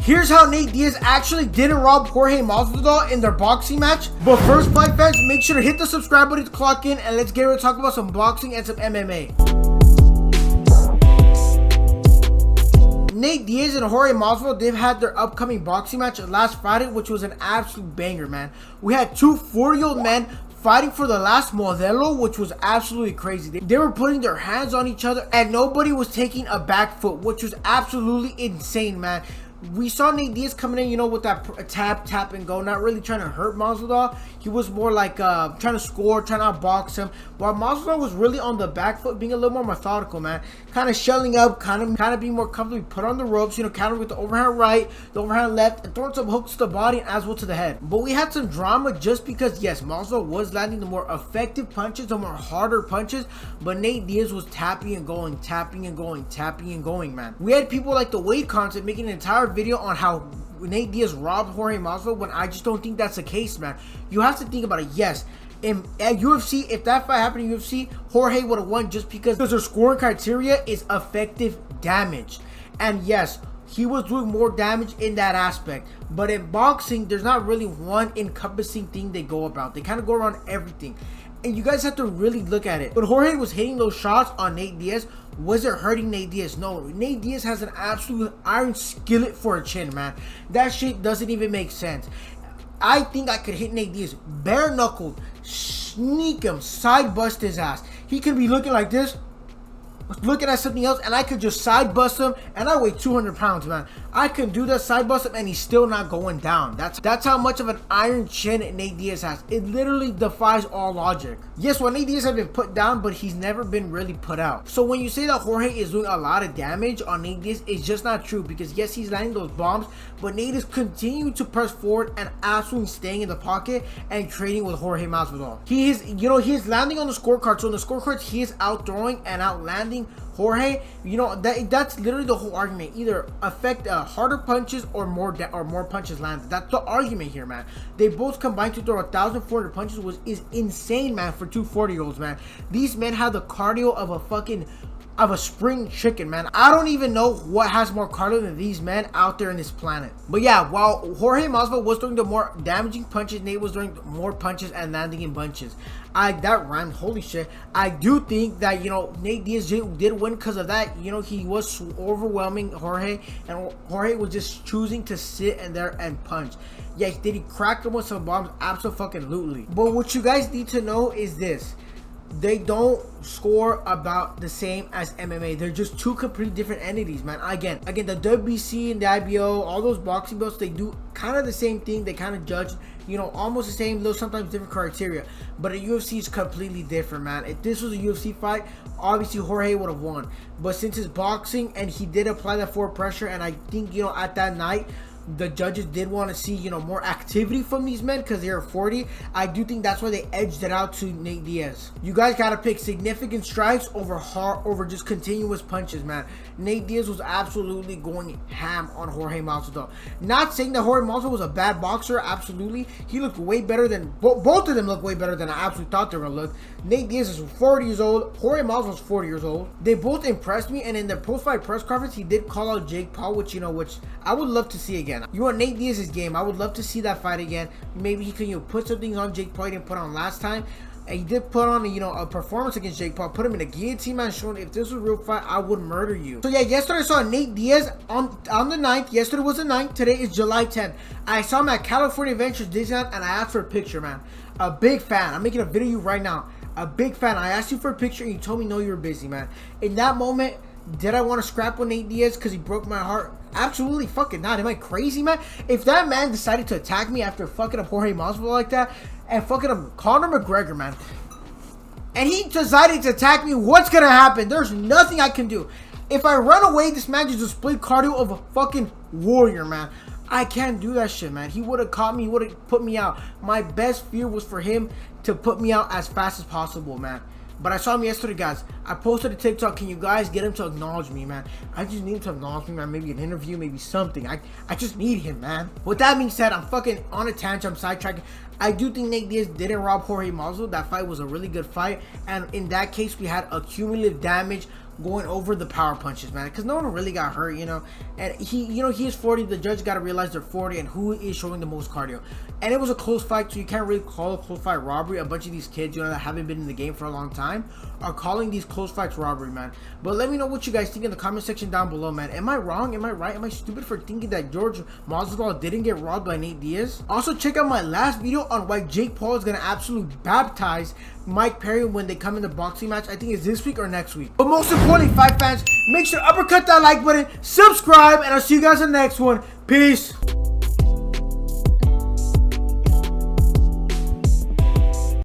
Here's how Nate Diaz actually didn't rob Jorge Masvidal in their boxing match. But first, fight fans, make sure to hit the subscribe button to clock in, and let's get ready to talk about some boxing and some MMA. Nate Diaz and Jorge Masvidal, they've had their upcoming boxing match last Friday, which was an absolute banger, man. We had two 40-year-old men fighting for the last Modelo, which was absolutely crazy. They were putting their hands on each other, and nobody was taking a back foot, which was absolutely insane, man. We saw Nate Diaz coming in, you know, with that tap and go, not really trying to hurt Masvidal. He was more like trying to score, trying to outbox him, while Masvidal was really on the back foot, being a little more methodical, man. Kind of shelling up, kind of being more comfortable, put on the ropes, you know, counter with the overhand right, the overhand left, and throwing some hooks to the body and as well to the head. But we had some drama just because, yes, Masvidal was landing the more effective punches, the more harder punches, but Nate Diaz was tapping and going, man. We had people like the Wade content making an entire video on how Nate Diaz robbed Jorge Masvidal, when I just don't think that's the case, man. You have to think about it. Yes, at UFC, if that fight happened in UFC, Jorge would have won just because their scoring criteria is effective damage. And yes, he was doing more damage in that aspect. But in boxing, there's not really one encompassing thing they go about. They kind of go around everything. And you guys have to really look at it. But Jorge was hitting those shots on Nate Diaz. Was it hurting Nate Diaz? No. Nate Diaz has an absolute iron skillet for a chin, man. That shit doesn't even make sense. I think I could hit Nate Diaz bare knuckled, sneak him, side bust his ass. He could be looking like this, looking at something else, and I could just side bust him, and I weigh 200 pounds, man. I can do that, side bust him, and he's still not going down. That's how much of an iron chin Nate Diaz has. It literally defies all logic. Yes, well, Nate Diaz has been put down, but he's never been really put out. So when you say that Jorge is doing a lot of damage on Nate Diaz, it's just not true, because yes, he's landing those bombs, but Nate is continuing to press forward and absolutely staying in the pocket and trading with Jorge Masvidal. He is, you know, he is landing on the scorecard. So on the scorecards, he is out throwing and out landing Jorge. You know, that's literally the whole argument. Either affect harder punches or more punches landed. That's the argument here, man. They both combined to throw 1,400 punches, which is insane, man, for two 40-year-olds, man. These men have the cardio of a spring chicken, man. I don't even know what has more cardio than these men out there in this planet. But yeah, while Jorge Masvidal was throwing the more damaging punches, Nate was throwing more punches and landing in bunches. That rhymed, holy shit. I do think that, you know, Nate Diaz did win because of that. You know, he was overwhelming Jorge, and Jorge was just choosing to sit in there and punch. Yeah, did he crack him with some bombs? Absolutely. But what you guys need to know is this: they don't score about the same as MMA. They're just two completely different entities, man. Again, the WBC and the IBO, all those boxing belts, they do kind of the same thing. They kind of judge, you know, almost the same, though sometimes different criteria. But a UFC is completely different, man. If this was a UFC fight, obviously Jorge would have won. But since it's boxing and he did apply that forward pressure, and I think, you know, at that night, the judges did want to see, you know, more activity from these men because they're 40. I do think that's why they edged it out to Nate Diaz. You guys got to pick significant strikes over just continuous punches, man. Nate Diaz was absolutely going ham on Jorge Masvidal. Not saying that Jorge Masvidal was a bad boxer. Absolutely. He looked way better than, both of them look way better than I absolutely thought they were going to look. Nate Diaz is 40 years old. Jorge Masvidal is 40 years old. They both impressed me, and in the post-fight press conference, he did call out Jake Paul, which I would love to see again. You want Nate Diaz's game. I would love to see that fight again. Maybe he can, you know, put some things on Jake Paul he didn't put on last time. And he did put on, you know, a performance against Jake Paul. Put him in a guillotine, man, showing if this was a real fight, I would murder you. So yeah, yesterday I saw Nate Diaz on the 9th. Yesterday was the 9th. Today is July 10th. I saw him at California Adventures Disneyland, and I asked for a picture, man. A big fan. I'm making a video of you right now. A big fan. I asked you for a picture, and you told me no, you were busy, man. In that moment, did I want to scrap with Nate Diaz because he broke my heart? Absolutely fucking not. Am I crazy, man? If that man decided to attack me after fucking up Jorge Masvidal like that, and fucking up Conor McGregor, man, and he decided to attack me, what's gonna happen? There's nothing I can do. If I run away, this man just displayed cardio of a fucking warrior, man. I can't do that shit, man. He would have caught me. He would have put me out. My best fear was for him to put me out as fast as possible, man. But I saw him yesterday, guys. I posted a TikTok. Can you guys get him to acknowledge me, man? I just need him to acknowledge me, man. Maybe an interview, maybe something. I just need him, man. With that being said, I'm fucking on a tangent. I'm sidetracking. I do think Nate Diaz didn't rob Jorge Masvidal. That fight was a really good fight. And in that case, we had accumulative damage going over the power punches, man, because no one really got hurt, you know. And he is 40. The judge got to realize they're 40 and who is showing the most cardio. And it was a close fight, so you can't really call a close fight robbery. A bunch of these kids, you know, that haven't been in the game for a long time are calling these close fights robbery, man. But let me know what you guys think in the comment section down below, man. Am I wrong? Am I right? Am I stupid for thinking that George Masvidal didn't get robbed by Nate Diaz? Also, check out my last video on why Jake Paul is gonna absolutely baptize Mike Perry when they come in the boxing match. I think it's this week or next week. But most importantly, fight fans, make sure to uppercut that like button, subscribe, and I'll see you guys in the next one. Peace.